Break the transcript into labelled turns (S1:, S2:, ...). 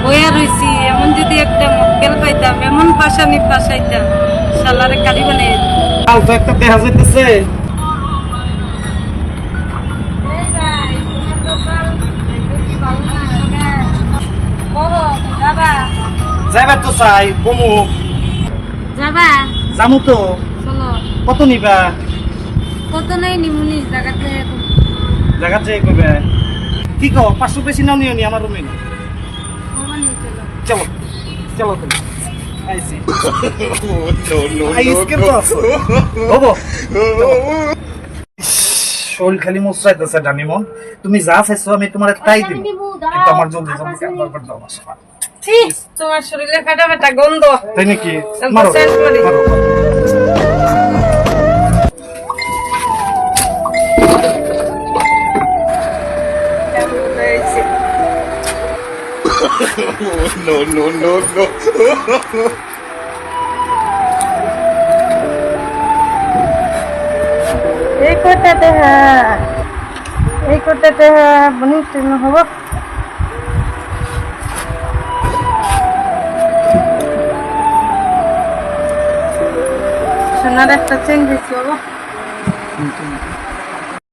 S1: বইয়া রইছি, এমন যদি একটা মক্কেল পাইতাম, এমন পাশানি পাশাইতাম, শালারে কালি বানিয়ে দিতাম।
S2: কাল তো একটা দেখা যাইতেছে। যাইবার তো চাই কমু
S1: যাবা?
S2: জামু তো।
S1: চলো।
S2: কত নিবা?
S1: কত নাই নিমুনি জায়গাতে।
S2: জায়গা যাই কইবে কি কও? 500 বেশি নাও নিও নি আমার রুমে না। চলো চলো তুমি আইসি আইসকে তো হবো। শোল খালি মুসরাইতেছে ডানিমন, তুমি যা চাইছো আমি তোমার তাই দিব, কিন্তু আমার জলদি জলদি কাজ দরকার দাও না।
S1: তোমার শরীরে ফাটা ফাটা গন্ধ।
S2: তাই নাকি?
S1: আমি
S2: মারো
S1: চেঞ্জ করি।
S2: মারো।
S3: No, no, no, no.
S1: এই কোটাতে বনিস হব। সোনার একটা চেঞ্জ দিচ্ছি বাবা।